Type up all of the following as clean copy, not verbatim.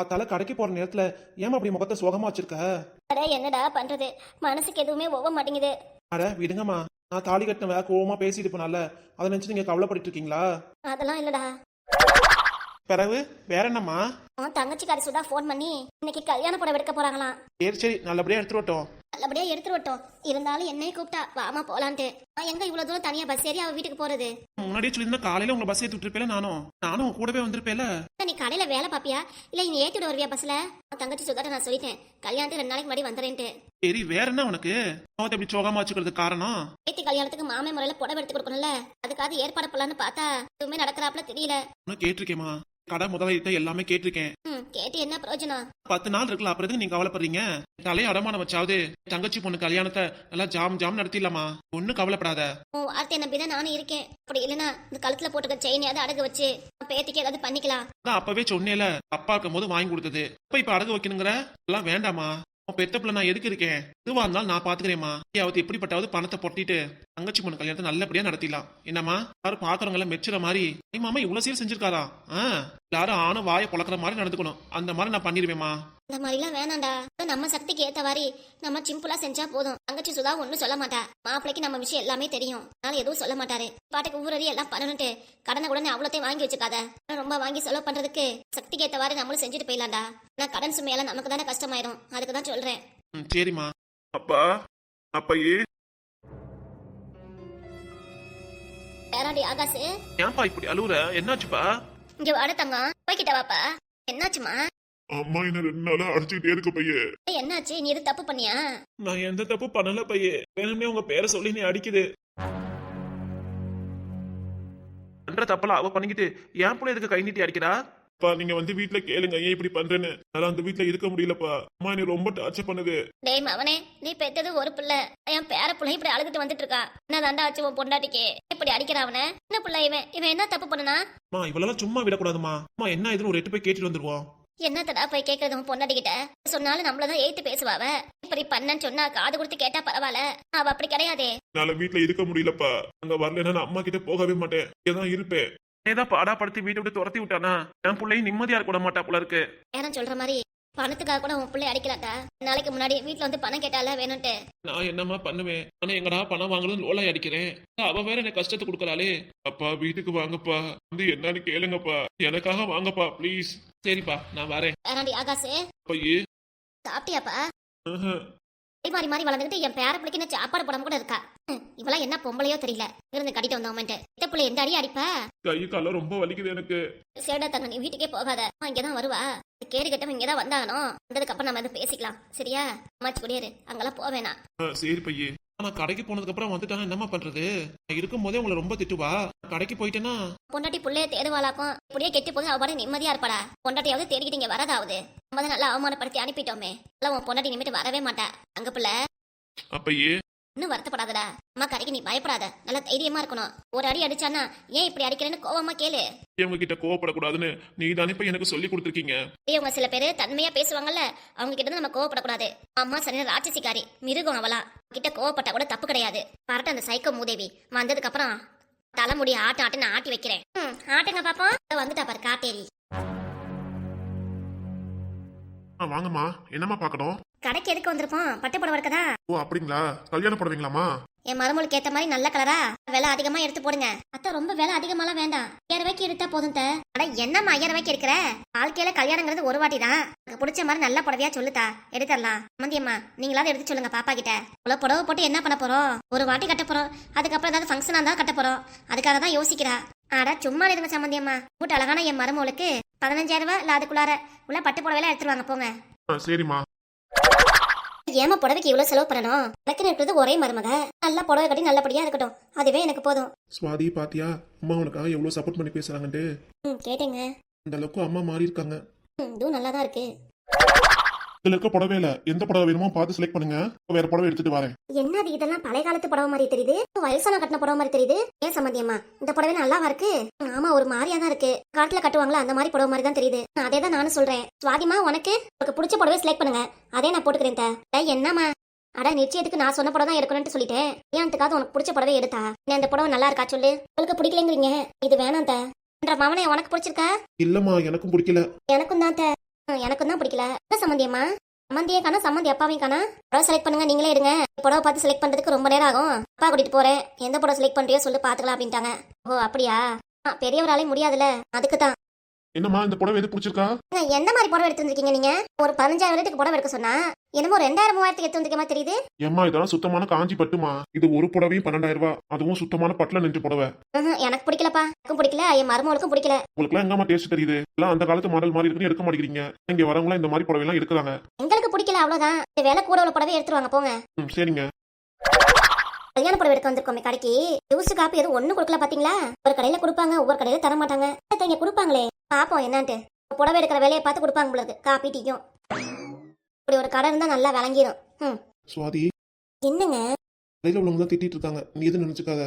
அதால கடைக்கு போற நேரத்துல ஏமா அப்படி முகத்தை சோகமா வச்சிருக்க? அட என்னடா பண்றது, மனசுக்கு எதுவுமே ஒவ்வொரு மாட்டேங்குது. அட விடுங்கம்மா, நான் தாலி கட்டின கோவமா பேசிட்டு போனால அதை நினைச்சு நீங்க கவலைப்பட்டு இருக்கீங்களா? அதெல்லாம் இல்லடா. பிறகு வேற என்னம்மா? உன் தங்கச்சிக்காரி சுதா ஃபோன் பண்ணி இன்னைக்கு கல்யாண புடவை எடுக்க போறாங்களாம். சரி நல்லபடியா எடுத்துட்டு வரட்டும். நல்லபடியா எடுத்துட்டு வரட்டும். இருந்தாலும் என்னையும் கூப்பிட்டா வாமா போலான்ட்டு. எங்க இவ்வளவு தூரம் தனியா பஸ் ஏறி அவ வீட்டுக்கு போறது? முன்னாடியே சொல்லியிருந்தா காலையில உங்களை பஸ் ஏத்தி விட்டுருப்பேல, நானும் கூடவே வந்திருப்பேல. நீ கடையில வேலை பாப்பியா இல்ல நீ ஏத்திட வருவியா பஸ்ல? தங்கச்சி சுதாட்ட நான் சொல்லிட்டேன் கல்யாணத்துக்கு 2 நாளைக்கு முன்னாடி வந்துறேன்ட்டு. சரி வேற என்ன உனக்கு அவத்தை இப்படி சோகமா வச்சுக்கிறது காரணம்? ஏத்தி கல்யாணத்துக்கு மாமே முறையில புடவை எடுத்து கொடுக்கணும்ல, அதுக்காக ஏற்பாடு பண்ணலான்னு பார்த்தா எதுவுமே நடக்கிறாப்ல தெரியல. கேட்டிருக்கேமா, கடை முதலாளிட்ட எல்லாமே கேட்டிருக்கேன். கேட்டு என்ன பிரயோஜனம்? 10 நாள் இருக்குல்ல, அப்புறம் எதுக்கு நீங்க கவலைப்படுறீங்க? தலையை அடமானம் வச்சாவது தங்கச்சி பொண்ணு கல்யாணத்தை நல்லா ஜாம் நடத்திடலாமா? ஒன்னும் கவலைப்படாத. உன் வார்த்தை நம்பிதான் நானும் இருக்கேன். அப்படி இல்லைன்னா இந்த கழுத்துல போட்டுக்க செயினையாவது அடகு வச்சு பேத்திக்கு ஏதாவது பண்ணிக்கலாம். அப்பவே சொன்னேல, அப்பா இருக்கும் போது வாங்கி கொடுத்தது, இப்ப அடகு வைக்கணுங்கிற எல்லாம் வேண்டாமா? பெத்த பிள்ளை நான் எதுக்கு இருக்கேன்? இதுவா இருந்தாலும் நான் பாத்துக்கிறேமா. அவத்து எப்படிப்பட்டாவது பணத்தை பொட்டிட்டு தங்கச்சி பொண்ணு கல்யாணத்தை நல்லபடியா நடத்திடலாம். என்னம்மா யாரும் பாக்குறவங்க எல்லாம் மெச்சுற மாதிரி மாமா இவ்வளவு சீர் செஞ்சிருக்காரா? எல்லாரும் ஆணும் வாயை பொழக்கிற மாதிரி நடந்துக்கணும். அந்த மாதிரி நான் பண்ணிடுவேமா. இந்த மாதிரி எல்லாம் வேணாண்டா. நம்ம சக்திக்கு ஏத்த மாதிரி நம்ம சிம்பிளா செஞ்சா போதும். தங்கச்சி சுதா ஒன்னும் சொல்ல மாட்டா. மாப்பிளைக்கு நம்ம விஷயம் எல்லாமே தெரியும், அதனால எதுவும் சொல்ல மாட்டாரு. பாட்டுக்கு ஊரறி எல்லாம் பண்ணணும்ட்டு கடனை உடனே அவ்வளோத்தையும் வாங்கி வச்சுக்காத. ரொம்ப வாங்கி செலவு பண்றதுக்கு சக்திக்கு ஏத்த மாதிரி நம்மளும் செஞ்சுட்டு போயிடலாம்டா. ஆனா கடன் சுமையெல்லாம் நமக்கு தானே கஷ்டமாயிரும், அதுக்கு தான் சொல்றேன். சரிம்மா. அப்பா அப்பையே வேறாண்டி ஆகாசு, ஏன்பா இப்படி அழுவுற? என்னாச்சுப்பா? இங்க வாட தங்கம், போய்கிட்ட வாப்பா. என்னாச்சுமா? அம்மா என்ன 2 நாளா அடிச்சுக்கிட்டே இருக்க பையே. என்னாச்சு? நீ எது தப்பு பண்ணியா? நான் எந்த தப்பு பண்ணல பையே, வேணும்னே உங்க பேரை சொல்லி நீ அடிக்குது. பண்ற தப்பெல்லாம் அவ பண்ணிக்கிட்டு என் பிள்ளை எதுக்கு கை நீட்டி அடிக்கிறா? அப்பா நீங்க வந்து வீட்டுல கேளுங்க ஏன் இப்படி பண்றேன்னு. அதெல்லாம் அந்த வீட்டுல இருக்க முடியலப்பா. அம்மா என்ன ரொம்ப டார்ச்சர் பண்ணுது. டேய் மவனே, நீ பெத்தது ஒரு பிள்ளை, என் பேர பிள்ளை இப்படி அழுதுட்டு வந்துட்டு இருக்கா. என்ன தாண்டா ஆச்சு உன் பொண்டாட்டிக்கு இப்படி அடிக்கிறா? அவன என்ன பிள்ளை இவன் என்ன தப்பு பண்ணுனா? இவளெல்லாம் சும்மா விடக்கூடாதுமா. என்ன இதுன்னு ஒரு 8 போய் கேட்டுட்டு வந்துருவோம். என்னத்தடா போய் கேட்கறது உன் பொண்டாட்டி கிட்ட? சொன்னாலும் நம்மளதான் ஏத்து பேசுவாவ. இப்படி பண்ணன்னு சொன்னா காது கொடுத்து கேட்டா பரவாயில்ல, அவ அப்படி கிடையாதே. என்னால வீட்டுல இருக்க முடியலப்பா. அங்க வரலன்னா நான் அம்மா கிட்ட போகவே மாட்டேன், இங்கதான் இருப்பேன். ஏதா பாடாப்படுத்தி வீட்டை விட்டு துரத்தி விட்டானா என் பிள்ளையும் நிம்மதியா இருக்க விட மாட்டா போல இருக்கு. ஏன்னா சொல்ற மாதிரி பணத்துக்காக கூட உன் பிள்ளை அடிக்கலாட்டா. நாளைக்கு முன்னாடி வீட்டுல வந்து பணம் கேட்டால வேணும்ட்டு. நான் என்னமா பண்ணுவேன்? ஆனா எங்கடா பணம் வாங்குறது லோலாய் அடிக்கிறேன். அவ வேற எனக்கு கஷ்டத்தை கொடுக்கறாளே. அப்பா வீட்டுக்கு வாங்கப்பா, வந்து என்னன்னு கேளுங்கப்பா, எனக்காக வாங்கப்பா ப்ளீஸ். சரிப்பா நான் வரேன். வேறாண்டி ஆகாசு, பையே சாப்பிட்டியாப்பா? மாறி மாறி வளர்ந்துகிட்டு என் பேர பிள்ளைக்கு என்ன சாப்பாடு போடாம கூட இருக்கா. இவெல்லாம் என்ன பொம்பளையோ தெரியல, இருந்து கட்டிட்டு வந்தோம்ட்டு இந்த பிள்ளை எந்த அடி அடிப்பா? கை காலம் ரொம்ப வலிக்குது எனக்கு. சேடா தங்க, நீ வீட்டுக்கே போகாத, இங்கதான் வருவா. கேடு கட்டவன் இங்கதான் வந்தாகணும். வந்ததுக்கு அப்புறம் நம்ம எதுவும் பேசிக்கலாம் சரியா? அம்மாச்சி குடியாரு, அங்கெல்லாம் போவேனா? சரி பையே. ஆனா கடைக்கு போனதுக்கு அப்புறம் வந்துட்டானா என்னமா பண்றது? இருக்கும் போதே உங்களை ரொம்ப திட்டுவா. கடைக்கு போயிட்டேன்னா பொண்டாட்டி புள்ளைய தேடுவாளாக்கும். இப்படியே கெட்டு போது அவ நிம்மதியா இருப்பாடா. பொண்டாட்டியாவது தேடிக்கிட்டு இங்க வரதாவது. நம்ம தான் நல்லா அவமானப்படுத்தி அனுப்பிட்டோமே. உன் பொண்டாட்டி நிமிட்டு வரவே மாட்டா. அங்க பிள்ளை அப்பையே இன்னும் வருத்தப்படாதடா. அம்மா கடைக்கு நீ பயப்படாத, நல்லா தைரியமா இருக்கணும். ஒரு அடி அடிச்சானா ஏன் இப்படி அடிக்கிறேன்னு கோவமா கேளு. இவங்க கிட்ட கோவப்படக்கூடாதுன்னு நீ தானே இப்ப எனக்கு சொல்லி கொடுத்துருக்கீங்க. இவங்க சில பேரு தன்மையா பேசுவாங்கல்ல, அவங்க கிட்ட நம்ம கோவப்படக்கூடாது. அம்மா சரியான ராட்சசிக்காரி, மிருகம் அவளா. கிட்ட கோவப்பட்டா கூட தப்பு கிடையாது. பரட்ட அந்த சைக்கோ மூதேவி வந்ததுக்கு அப்புறம் தலைமுடி ஆட்டுன்னு ஆட்டி வைக்கிறேன். ஆட்டுங்க பாப்போம். வந்துட்டா பாரு காட்டேரி. வாங்கம்மா, என்னம்மா பாக்கணும்? கடைக்கு எதுக்கு வந்திருப்போம்? பட்டு புடவை இருக்கதா? ஓ அப்படிங்களா, கல்யாணம் போடுவீங்களாமா? என் மருமலுக்கு ஏத்த மாதிரி நல்ல கலரா விலை அதிகமா எடுத்து போடுங்க. அத்தை ரொம்ப விலை அதிகமாலாம் வேண்டாம், 5000 ரூபாய்க்கு எடுத்தா போதும். அட என்னம்மா 5000 ரூபாய்க்கு இருக்கிற? வாழ்க்கையில கல்யாணங்கிறது ஒரு வாட்டி தான். எனக்கு பிடிச்ச மாதிரி நல்ல புடவையா சொல்லுதா, எடுத்துடலாம். மந்தியம்மா நீங்களாவது எடுத்து சொல்லுங்க பாப்பா கிட்ட. இவ்வளவு புடவை போட்டு என்ன பண்ண போறோம்? ஒரு வாட்டி கட்ட போறோம், அதுக்கப்புறம் ஏதாவது ஃபங்க்ஷனா இருந்தா கட்ட போறோம். அதுக்காக தான் யோசிக்கிறா. ஆடா சும்மா இருங்க சம்பந்தியம்மா. கூட்ட அழகான என் மருமகளுக்கு 15000 ரூபாய் இல்ல அதுக்குள்ளார உள்ள பட்டு புடவைலாம் எடுத்துருவாங்க போங்க. சரிம்மா. ஏமா புடவைக்கு இவ்வளவு செலவு பண்ணணும்? எனக்கு இருக்கிறது ஒரே மருமக, நல்ல புடவை கட்டி நல்லபடியா இருக்கட்டும், அதுவே எனக்கு போதும். சுவாதி பாத்தியா அம்மா உனக்காக எவ்வளவு சப்போர்ட் பண்ணி பேசுறாங்கன்ட்டு? கேட்டேங்க. அந்த அளவுக்கு அம்மா மாறி இருக்காங்க. இதுவும் நல்லாதான் இருக்கு. இதுல இருக்க புடவை இல்ல, எந்த புடவை வேணுமோ பார்த்து செலக்ட் பண்ணுங்க, வேற புடவை எடுத்துட்டு வரேன். என்னது இதெல்லாம் பழைய காலத்து புடவை மாதிரி தெரியுது, வயசான கட்டின புடவை மாதிரி தெரியுது. ஏன் சம்பந்தியம்மா இந்த புடவை நல்லாவா இருக்கு? ஆமா ஒரு மாதிரியா தான் இருக்கு. காட்டுல கட்டுவாங்களா அந்த மாதிரி புடவை மாதிரி தான் தெரியுது. அதே தான் நானும் சொல்றேன். சுவாதிமா உனக்கு பிடிச்ச புடவை செலக்ட் பண்ணுங்க, அதே நான் போட்டுக்கிறேன். என்னம்மா அட நிச்சயத்துக்கு நான் சொன்ன புடவை தான் எடுக்கணும்னு சொல்லிட்டேன். ஏன்ட்டுக்காவது உனக்கு பிடிச்ச புடவை எடுத்தா இந்த புடவை நல்லா இருக்கா சொல்லு. உங்களுக்கு பிடிக்கலங்கிறீங்க, இது வேணாம் மவனே. உனக்கு பிடிச்சிருக்கா? இல்லம்மா எனக்கும் பிடிக்கல. எனக்கும் தான். எனக்கும் தான் பிடிக்கல. என்ன சம்மந்தியம்மா? சம்மந்தியே காணா, சம்மந்தி அப்பாவையும் காணா. புடவை செலக்ட் பண்ணுங்க, நீங்களே எடுங்க. புடவை பார்த்து செலக்ட் பண்றதுக்கு ரொம்ப நேரம் ஆகும். அப்பா கூட்டிட்டு போறேன், எந்த புடவை செலக்ட் பண்றியோ சொல்லி பாத்துக்கலாம் அப்படின்ட்டாங்க. ஓ அப்படியா? பெரியவராலே முடியாதுல்ல, அதுக்கு தான். என்னம்மா இந்த புடவை எது பிடிச்சிருக்கா? எந்த மாதிரி புடவை எடுத்து வந்திருக்கீங்க நீங்க? ஒரு 15,000 புடவை எடுக்க சொன்னா என்னமோ 2,000 3,000 எடுத்து வந்திருக்க மாதிரி தெரியுது. ஏம்மா இதெல்லாம் சுத்தமான காஞ்சி பட்டுமா. இது ஒரு புடவையும் 12,000 ரூபாய். அதுவும் சுத்தமான பட்டுல நெஞ்சு புடவை. எனக்கு பிடிக்கலப்பா. எனக்கும் பிடிக்கல, என் மருமகளுக்கும் பிடிக்கல. உங்களுக்கு எல்லாம் எங்கம்மா டேஸ்ட் தெரியுது? எல்லாம் அந்த காலத்து மாடல் மாதிரி இருக்குன்னு எடுக்க மாட்டேங்கிறீங்க. இங்க வரவங்களா இந்த மாதிரி புடவை எல்லாம் எடுக்கிறாங்க. எங்களுக்கு பிடிக்கல, அவ்வளவுதான். இந்த விலை கூட உள்ள புடவை எடுத்துருவாங்க போங்க. சரிங்க. கல்யாண புடவை எடுக்க வந்திருக்கோமே கடைக்கு. ஜூஸ் காப்பி எதுவும் ஒண்ணு கொடுக்கல பாத்தீங்களா? ஒரு கடையில கொடுப்பாங்க, ஒவ்வொரு கடையில தர மாட்டாங்க. இங்க கொடுப்பாங்களே, பாப்போம் என்னன்ட்டு. புடவை எடுக்கிற வேலையை பார்த்து கொடுப்பாங்க உங்களுக்கு, காப்பி டீக்கும். இப்படி ஒரு கடை இருந்தா நல்லா விளங்கிடும். சுவாதி, என்னங்க? கடையில உள்ளவங்க தான் திட்டிட்டு இருக்காங்க, நீ எதுவும் நினைச்சுக்காத.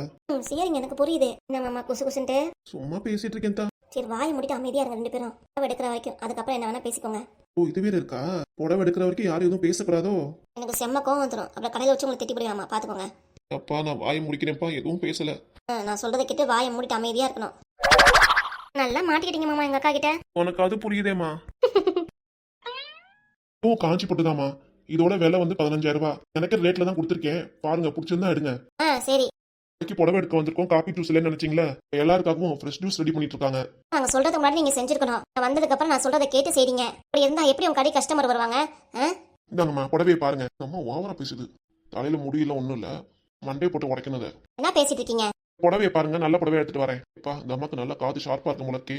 சரிங்க, எனக்கு புரியுது. என்ன மாமா குசு குசுன்ட்டு? சும்மா பேசிட்டு இருக்கேன் தான். சரி, வாயை முடிட்டு அமைதியா இருங்க 2 பேரும். புடவை எடுக்கிற வரைக்கும், அதுக்கப்புறம் என்ன வேணா பேசிக்கோங்க. ஓ இது வேற இருக்கா? புடவை எடுக்கிற வரைக்கும் யாரும் எதுவும் பேசக்கூடாதோ? எனக்கு செம்ம கோவம் வந்துடும். அப்புறம் கடையில வச்சு உங்களுக்கு திட்டி போடுவாமா, பாத்துக்கோங்க. அப்பா நான் வாயை முடிக்கிறேன்ப்பா, எதுவும் பேசல. நான் சொல்றதை கேட்டு வாயை மூடிட்டு அமைதியா இருக்கணும். நல்லா மாட்டிக்கிட்டீங்க மாமா எங்க அக்கா கிட்ட. உனக்கு அது புரியுதேம்மா. ஓ காஞ்சி பட்டுதாம்மா. இதோட விலை வந்து 15,000 ரூபாய். எனக்கு ரேட்ல தான் கொடுத்துருக்கேன். பாருங்க பிடிச்சிருந்தா எடுங்க. சரி. இன்னைக்கு புடவை எடுக்க வந்திருக்கோம். காபி ஜூஸ் இல்லைன்னு நினைச்சீங்களா? எல்லாருக்காகவும் ஃப்ரெஷ் ஜூஸ் ரெடி பண்ணிட்டு இருக்காங்க. நாங்க சொல்றதுக்கு முன்னாடி நீங்க செஞ்சிருக்கணும். நான் வந்ததுக்கு அப்புறம் நான் சொல்றதை கேட்டு செய்றீங்க. இப்படி இருந்தா எப்படி உங்க கடை கஸ்டமர் வருவாங்க? இந்தாங்கம்மா புடவையை பாருங்க. அம்மா ஓவரா பேசுது. தலையில முடியல ஒண்ணும் இல்ல, மண்டே போட்டு உடைக்கணுது. என்ன பேசிட்டு இருக்கீங்க? புடவையை பாருங்க, நல்ல புடவை எடுத்துட்டு வரேன். இப்பா இந்த அம்மாக்கு நல்லா காது ஷார்ப்பா இருக்கு முளக்கே.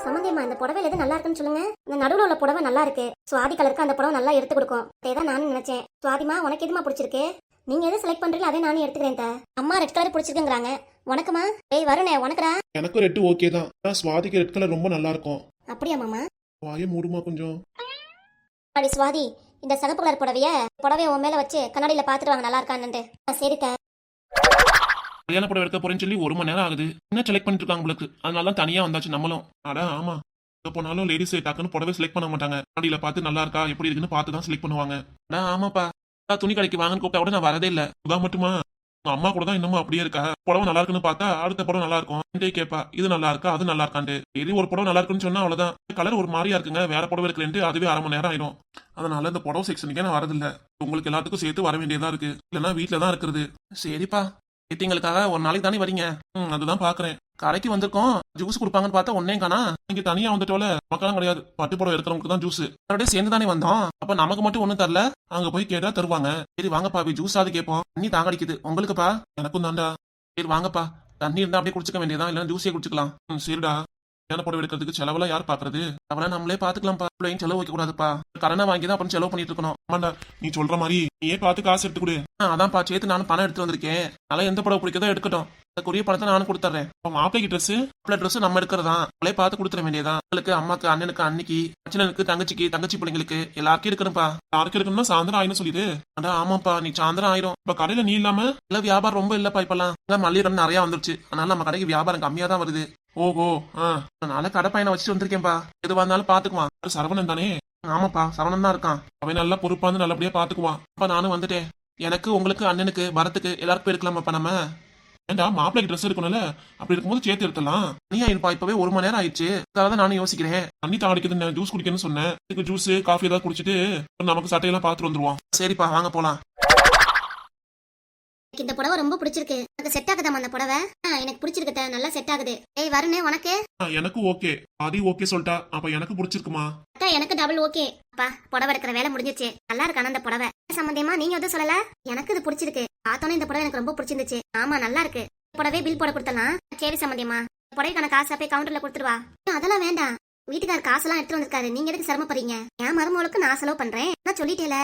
சம்மந்தியம்மா, இந்த புடவையில எது நல்லா இருக்குன்னு சொல்லுங்க. இந்த நடுவுல உள்ள புடவை நல்லா இருக்கு. சுவாதி கலருக்கு அந்த புடவை நல்லா எடுத்து கொடுக்கும். அதேதான் நானும் நினைச்சேன். சுவாதிமா உனக்கு எதுமா பிடிச்சிருக்கு? நீங்க எது செலக்ட் பண்றீங்களோ அதே நானும் எடுத்துக்கிறேன். அம்மா ரெட் கலர் பிடிச்சிருக்குங்கிறாங்க. உனக்குமா? ஏய் வருணே, உனக்குடா? எனக்கு ரெட்டு ஓகே தான். சுவாதிக்கு ரெட் கலர் ரொம்ப நல்லா இருக்கும். அப்படியா மாமா? வாயை மூடுமா கொஞ்சம். அடி சுவாதி, இந்த சிகப்பு கலர் புடவைய உன் மேல வச்சு கண்ணாடியில பாத்துட்டு வாங்க, நல்லா இருக்கான்னு. சரிக்கா. கல்யாண புடவை எடுக்க போறேன்னு சொல்லி 1 மணி நேரம் ஆகுது. என்ன செலக்ட் பண்ணிட்டு இருக்காங்க உங்களுக்கு? அதனால தான் தனியா வந்தாச்சு நம்மளும். அட ஆமா, எங்க போனாலும் லேடிஸ் டக்குன்னு புடவை செலக்ட் பண்ண மாட்டாங்க. கண்ணாடியில பார்த்து நல்லா இருக்கா எப்படி இருக்குன்னு பார்த்து தான் செலக்ட் பண்ணுவாங்க. அட ஆமாப்பா, துணி கடைக்கு வாங்கன்னு கூப்பிட்டா கூட நான் வரதே இல்ல. உதா மட்டுமா உங்க அம்மா கூட தான் இன்னமும் அப்படியே இருக்கா. புடவை நல்லா இருக்குன்னு பார்த்தா அடுத்த புடவை நல்லா இருக்கும். கேட்பா இது நல்லா இருக்கா அது நல்லா இருக்கான்ட்டு. இது ஒரு புடவை நல்லா இருக்குன்னு சொன்னா அவ்வளவுதான். கலர் ஒரு மாதிரியா இருக்குங்க, வேற புடவை இருக்குன்னு அதுவே 1/2 மணி நேரம் ஆயிடும். அதனால இந்த புடவை செக்ஷனுக்கே நான் வரதில்ல. உங்களுக்கு எல்லாத்துக்கும் சேர்த்து வர வேண்டியதா இருக்கு. இல்லைன்னா வீட்டுல தான் இருக்கிறது. சரிப்பா, எங்களுக்காக ஒரு நாளைக்கு தானே வரீங்க? அதுதான் பாக்குறேன். கடைக்கு வந்திருக்கோம், ஜூஸ் கொடுப்பாங்கன்னு பார்த்தா ஒன்னே காணா. இங்க தனியா வந்துட்டோல, மக்களும் கிடையாது. பட்டு புடவை எடுக்கிறவங்களுக்கு தான் ஜூஸ். அப்படியே சேர்ந்து தானே வந்தோம். அப்ப நமக்கு மட்டும் ஒண்ணும் தரல. அங்க போய் கேட்டா தருவாங்க. சரி வாங்கப்பா, ஜூஸ் ஆது கேட்போம். தண்ணி தாங்கடிக்குது. உங்களுக்குப்பா? எனக்கும் தாண்டா. சரி வாங்கப்பா, தண்ணி இருந்தா அப்படியே குடிச்சுக்க வேண்டியதான், இல்லைன்னா ஜூஸே குடிச்சுக்கலாம். சரிடா. கல்யாண புடவை எடுக்கிறதுக்கு செலவெல்லாம் யார் பாக்குறது? அவளை நம்மளே பாத்துக்கலாம்ப்பா. பிள்ளையும் செலவு வைக்க கூடாதுப்பா. கடனை வாங்கி தான் அப்புறம் செலவு பண்ணிட்டு இருக்கணும். ஆமாண்டா, நீ சொல்ற மாதிரி நீயே பார்த்து காசு எடுத்து கொடு. அதான்ப்பா, சேர்த்து நானும் பணம் எடுத்து வந்திருக்கேன். அதனால எந்த புடவை பிடிக்கதோ எடுக்கட்டும். அதுக்குரிய பணத்தை நானும் கொடுத்துறேன். மாப்பிளைக்கு ட்ரெஸ் நம்ம எடுக்கிறதா, அவளே பார்த்து கொடுத்துட வேண்டியதான். உங்களுக்கு, அம்மாக்கு, அண்ணனுக்கு, அன்னைக்கு, அச்சனுக்கு, தங்கச்சிக்கு, தங்கச்சி பிள்ளைங்களுக்கு எல்லாருக்கும் இருக்கணும்ப்பா. யாருக்கு இருக்கணும்னா சாயந்தரம் ஆயிரம் சொல்லிடு. அதான் ஆமாப்பா, நீ சாயந்தரம் ஆயிரும். இப்ப கடையில நீ இல்லாம இல்ல வியாபாரம் ரொம்ப இல்லப்பா. இப்பெல்லாம் மல்லிகை கடன் நிறைய வந்துருச்சு. அதனால நம்ம கடைக்கு வியாபாரம் கம்மியா தான் வருது. ஓஹோ, அதனால கடை பையனை வச்சுட்டு வந்திருக்கேன்ப்பா. எதுவா இருந்தாலும் பாத்துக்குவான். சரவணன் தானே? ஆமாப்பா, சரவணன் தான் இருக்கான். அவன் நல்லா பொறுப்பா வந்து நல்லபடியா பாத்துக்குவான். அப்ப நானும் வந்துட்டேன். எனக்கு, உங்களுக்கு, அண்ணனுக்கு, பரத்துக்கு எல்லாருக்கும் எடுக்கலாமாப்பா நம்ம? ஏண்டா மாப்பிளைக்கு ட்ரெஸ் எடுக்கணும்ல, அப்படி இருக்கும்போது சேர்த்து எடுத்துலாம். நீ ஆயிருப்பா, இப்பவே 1 மணி நேரம் ஆயிடுச்சு. அதான் நானும் யோசிக்கிறேன். தண்ணி தாடிக்குது, ஜூஸ் குடிக்கணும்னு சொன்னேன். இதுக்கு ஜூஸ் காஃபி ஏதாவது குடிச்சிட்டு நமக்கு சட்டையெல்லாம் பாத்துட்டு வந்துருவோம். சரிப்பா வாங்க போலாம். இந்த புடவை ரொம்ப பிடிச்சிருக்கு. எனக்கு செட் ஆகுதாமா அந்த புடவை? எனக்கு பிடிச்சிருக்கு, நல்லா செட் ஆகுது. ஏய் வருணே, உனக்கு? எனக்கு ஓகே. ஆதி ஓகே சொல்லிட்டா, அப்ப எனக்கு பிடிச்சிருக்குமா? அக்கா எனக்கு டபுள் ஓகே. அப்பா, புடவை எடுக்கிற வேலை முடிஞ்சிச்சு. நல்லா இருக்கான அந்த புடவை? சம்பந்தியமா நீங்க எதுவும் சொல்லல? எனக்கு இது பிடிச்சிருக்கு. பார்த்தோன்னே இந்த புடவை எனக்கு ரொம்ப பிடிச்சிருந்துச்சு. ஆமா நல்லா இருக்கு. புடவை பில் போட கொடுத்தலாம். சரி சம்பந்தியமா, புடவைக்கான காசை போய் கவுண்டர்ல கொடுத்துருவா. அதெல்லாம் வேண்டாம், வீட்டுக்கார காசெல்லாம் எடுத்து வந்திருக்காரு. நீங்க எதுக்கு சிரமப்படுறீங்க? என் மருமகளுக்கு நான் செலவு பண்றேன். நான் சொல்லிட்டேல,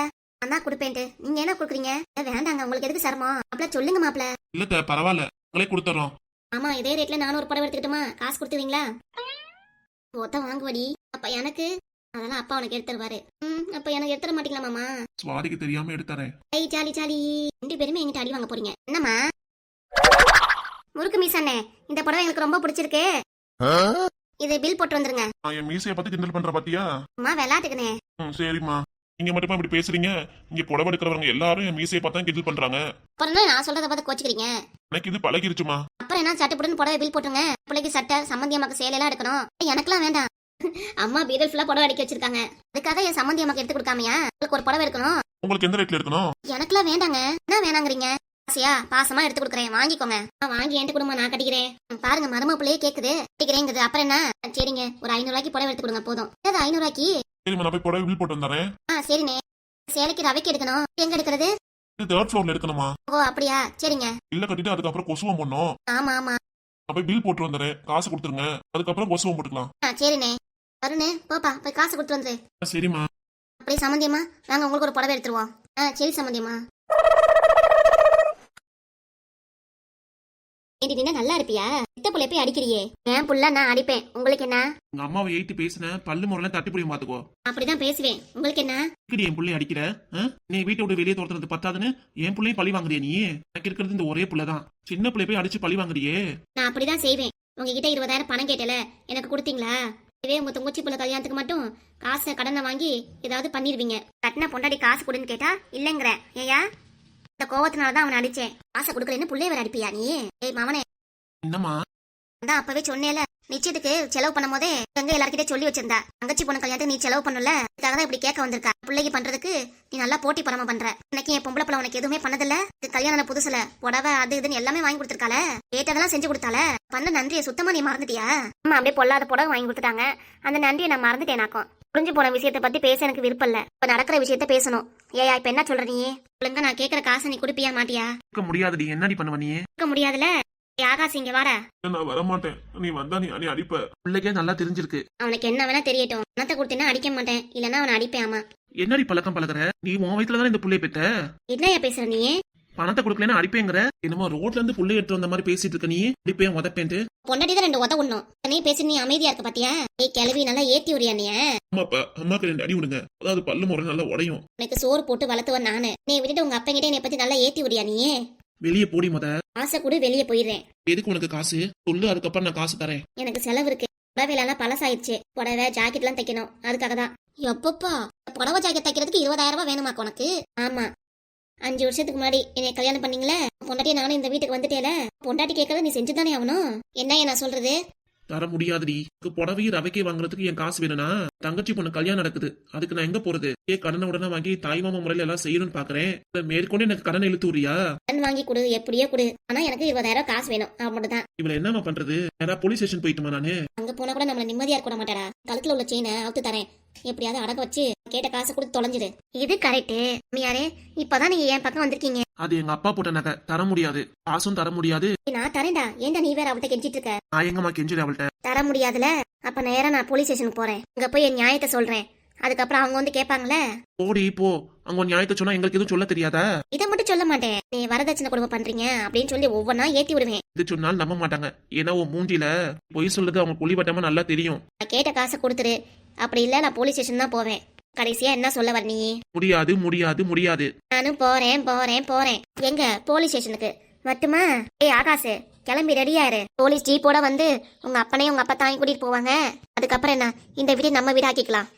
நான் கொடுப்பேன்ட்டு. நீங்க என்ன கொடுக்குறீங்க? வேண்டாங்க, உங்களுக்கு எதுக்கு சிரமம்? அப்பல சொல்லுங்க மாப்ள. இல்ல பரவாயில்ல, உங்களே கொடுத்துறோம். ஆமா, இதே ரேட்ல நானும் ஒரு புடவை எடுத்துக்கிட்டுமா? காசு கொடுத்துவீங்களா? ஓத்த வாங்குவடி. அப்ப எனக்கு அதெல்லாம் அப்பா உனக்கு எடுத்துருவாரு. அப்ப எனக்கு எடுத்துட மாட்டீங்களா மாமா? சுவாதிக்கு தெரியாம எடுத்துறேன். ஐய் ஜாலி ஜாலி. 2 பேருமே எங்கிட்ட அடி வாங்க போறீங்க. என்னம்மா முறுக்கு மீசானே, இந்த புடவை எனக்கு ரொம்ப பிடிச்சிருக்கு. இது பில் போட்டு வந்துருங்க. என் மீசைய பத்தி கிண்டல் பண்ற பாத்தியா? அம்மா விளையாட்டுக்குனே. சரிம்மா, நீங்க மட்டுமா இப்படி பேசுறீங்க? இங்க புடவை எடுக்கிறவங்க எல்லாரும் என் மீசையை பார்த்தா கிண்டல் பண்றாங்க. அப்புறம் நான் சொல்றத பார்த்து கோச்சிக்கிறீங்க? எனக்கு இது பழகிருச்சுமா. அப்புறம் என்ன, சட்டை போட்டு புடவை பில் போட்டுருங்க. பிள்ளைக்கு சட்டை, சம்பந்தியம்மாக்கு சேலை எல்லாம் எடுக்கணும். எனக்கெல்லாம் வேண்டாம். அம்மா பீரல் ஃபுல்லா புடவை அடிக்க வச்சிருக்காங்க. அதுக்காக என் சம்மந்தி அம்மாக்கு எடுத்து கொடுக்காமையா? உங்களுக்கு ஒரு புடவை இருக்கணும். உங்களுக்கு எந்த ரேட்ல இருக்கணும்? எனக்குலாம் வேண்டாங்க. என்ன வேணாங்கறீங்க? ஆசையா பாசமா எடுத்து கொடுக்குறேன், வாங்கிக்கோங்க. வாங்கி என்கிட்ட கொடுமா, நான் கட்டிக்கிறேன். பாருங்க மரும பிள்ளையே கேக்குது, கட்டிக்கிறேங்குது. அப்புறம் என்ன? சரிங்க, ஒரு 500 ரூபாய்க்கு புடவை எடுத்து கொடுங்க போதும். ஏது 500 ரூபாய்க்கு? சரிம்மா, நான் போய் புடவை பில் போட்டு வந்துறேன். சரிண்ணே. சேலைக்கு ரவைக்கு எடுக்கணும். எங்க எடுக்கிறது? இது 3rd ஃப்ளோர்ல எடுக்கணுமா? ஓ அப்படியா, சரிங்க. இல்ல கட்டிட்டு அதுக்கப்புறம் கொசுவம் போடணும். ஆமா ஆமா. நான் போய் பில் போட்டு வந்துறேன், காசு கொடுத்துருங்க. அதுக்கப்புறம் கொசுவம் போட்டுக்கலாம். சரிண்ணே. வருணே போப்பா, போய் காசு கொடுத்து வந்துரு. சரிம்மா. அப்படியே சம்மந்தியம்மா, நாங்க உங்களுக்கு ஒரு புடவை எடுத்துருவோம். சரி சம்மந்தியம்மா. ஏண்டி நல்லா இருப்பியா? இத்த புள்ள போய் அடிக்கிறியே. என் புள்ள நான் அடிப்பேன், உங்களுக்கு என்ன? உங்க அம்மாவை ஏய்ட்டு பேசின பல்லு முறையெல்லாம் தட்டி புரியும் பாத்துக்கோ. அப்படிதான் பேசுவேன், உங்களுக்கு என்ன? இப்படி என் பிள்ளைய அடிக்கிற? நீ வீட்டை விட்டு வெளியே தோர்த்துறது பத்தாதுன்னு என் பிள்ளையும் பழி வாங்குறிய நீ? எனக்கு இருக்கிறது இந்த ஒரே புள்ளதான். சின்ன பிள்ளை போய் அடிச்சு பழி வாங்குறியே. நான் அப்படிதான் செய்வேன். உங்ககிட்ட 20,000 பணம் கேட்டல, எனக்கு கொடுத்தீங்களா? இதுவே உங்க தங்கச்சி புள்ள கல்யாணத்துக்கு மட்டும் காசை கடனை வாங்கி ஏதாவது பண்ணிருவீங்க. கட்டின பொண்டாடி காசு கொடுன்னு கேட்டா இல்லங்கிற. ஏயா, இந்த கோவத்தினாலதான் அவனை அடிச்சேன். காசை கொடுக்கலன்னு புள்ளைய வேற அடிப்பியா நீ? ஏய் மவனே, என்னம்மா? அதான் அப்பவே சொன்னேல, நிச்சயத்துக்கு செலவு பண்ணும் போதே எங்க எல்லார்கிட்ட சொல்லி வச்சிருந்தா, தங்கச்சி பொண்ணு கல்யாணத்துக்கு நீ செலவு பண்ணல, அதுக்காக தான் இப்படி கேட்க வந்திருக்கா. பிள்ளைக்கு பண்றதுக்கு நீ நல்லா போட்டி பராம பண்ற. இன்னைக்கு என் பொம்பளை பிள்ளை உனக்கு எதுவுமே பண்ணதில்ல. கல்யாணம் புதுசுல புடவை அது இதுன்னு எல்லாமே வாங்கி கொடுத்துருக்கால, கேட்டதெல்லாம் செஞ்சு கொடுத்தால. பண்ண நன்றியை சுத்தமா நீ மறந்துட்டியா? அம்மா அப்படியே பொல்லாத புடவை வாங்கி கொடுத்துட்டாங்க, அந்த நன்றியை நான் மறந்துட்டேனாக்கும். புரிஞ்சு போன விஷயத்த பத்தி பேச எனக்கு விருப்பம் இல்ல. இப்ப நடக்கிற விஷயத்த பேசணும். ஏயா இப்ப என்ன சொல்ற நீ? ஒழுங்கா நான் கேக்குற காசை நீ குடுப்பியா மாட்டியா? இருக்க முடியாதுடி, என்னடி பண்ணுவ நீ? இருக்க முடியாதுல. ஆகாஷ் இங்க வார. நான் வரமாட்டேன். நீ வந்தா நீ அடிப்ப. பிள்ளைக்கே நல்லா தெரிஞ்சிருக்கு. அவனுக்கு என்ன வேணா தெரியட்டும். பணத்தை கொடுத்தீங்கன்னா அடிக்க மாட்டேன், இல்லன்னா அவனை அடிப்பேன். ஆமா. என்னடி பழக்கம் பழகுற? நீ உன் வயித்துல தானே இந்த புள்ளைய பெத்த. என்னையா பேசுற நீ? பணத்தை கொடுக்கலன்னா அடிப்பேங்கிற. என்னமோ ரோட்ல இருந்து புள்ளை எடுத்து வந்த மாதிரி பேசிட்டு இருக்க நீ. அடிப்பேன் உதப்பேன்ட்டு. பொண்டாட்டி தான் 2 உத உண்ணும். நீ பேசி நீ அமைதியா இருக்க பாத்தியா? ஏய் கிளவி, நல்லா ஏத்தி உரியா நீ? அம்மாப்பா, அம்மாக்கு 2 அடி விடுங்க, அதாவது பல்லு முறை நல்லா உடையும். உனக்கு சோறு போட்டு வளர்த்துவன் நானு. நீ விட்டுட்டு உங்க அப்பங்கிட்ட என்னை பத்தி நல்லா ஏத்தி உரியா நீ? வெளியே போடி முத. ஆசை கூட வெளியே போயிடுறேன். எதுக்கு உனக்கு காசு சொல்லு, அதுக்கப்புறம் நான் காசு தரேன். எனக்கு செலவு இருக்கு. புடவைலாம் பழசாயிடுச்சு. புடவை ஜாக்கெட் எல்லாம் தைக்கணும், அதுக்காக தான். எப்பப்பா, புடவை ஜாக்கெட் தைக்கிறதுக்கு 20,000 ரூபாய் வேணுமாக்கு உனக்கு? ஆமா, 5 வருஷத்துக்கு முன்னாடி என்னை கல்யாணம் பண்ணீங்களே, பொண்டாட்டி நானும் இந்த வீட்டுக்கு வந்துட்டேல, பொண்டாட்டி கேட்கறத நீ செஞ்சுதானே ஆகணும். என்ன நான் சொல்றது? தர முடியாதுடி. புடவையும் ரவைக்கே வாங்குறதுக்கு என் காசு வேணும்னா தங்கச்சி பொண்ணு கல்யாணம் நடக்குது, அதுக்கு நான் எங்க போறது? கடனை உடனே வாங்கி தாய்மாமா முறையில எல்லாம் செய்யணும்னு பாக்குறேன். மேற்கொண்டு எனக்கு கடனை இழுத்து விடுறியா? கடன் வாங்கி கொடு, எப்படியோ கொடு. ஆனா எனக்கு 20,000 காசு வேணும், மட்டும் தான். இவள என்னமா பண்றது? யாரா போலீஸ் ஸ்டேஷன் போயிட்டுமா நானு? அங்க போனா கூட நம்மள நிம்மதியா இருக்க மாட்டாடா. கழுத்துல உள்ள செயினை அவுத்து தரேன், எப்படியாவது அடக்க வச்சு கேட்ட காசை கொடுத்து தொலைஞ்சிடு. இது கரெக்ட். யாரே, இப்பதான் நீங்க என் பக்கம் வந்திருக்கீங்க. அது எங்க அப்பா போட்ட நகை, தர முடியாது. காசும் தர முடியாது. நான் தரேன்டா. ஏன்டா நீ வேற அவள்கிட்ட கெஞ்சிட்டு இருக்க? நான் எங்கம்மா கெஞ்சிடு அவள்கிட்ட? தர முடியாதுல. அப்ப நேரா நான் போலீஸ் ஸ்டேஷனுக்கு போறேன். அங்க போய் என் நியாயத்தை சொல்றேன். அதுக்கப்புறம் அவங்க வந்து கேட்பாங்களே. போடி போ. அங்க நியாயத்தை சொன்னா எங்களுக்கு எதுவும் சொல்ல தெரியாதா? இதை மட்டும் சொல்ல மாட்டேன். நீ வரதட்சணை குடும்பம் பண்றீங்க அப்படின்னு சொல்லி ஒவ்வொன்னா ஏத்தி விடுவேன். இது சொன்னாலும் நம்ப மாட்டாங்க. ஏன்னா உன் மூஞ்சில பொய் சொல்றது அவங்க புள்ளிவட்டமா நல்லா தெரியும். நான் கேட்ட காசை கொடுத்துரு, அப்படி இல்ல நான் போலீஸ் ஸ்டேஷன் தான் போவேன். கடைசியா என்ன சொல்ல வர நீ? முடியாது முடியாது முடியாது. நானும் போறேன் போறேன் போறேன். எங்க? போலீஸ் ஸ்டேஷனுக்கு மட்டுமா? ஏய் ஆகாசு, கிளம்பி ரெடியாரு. போலீஸ் ஜீப்போட வந்து உங்க அப்பனையும் உங்க அப்பா தாங்கி கூட்டிட்டு போவாங்க. அதுக்கப்புறம் என்ன, இந்த வீட்டை நம்ம வீடு ஆக்கிக்கலாம்.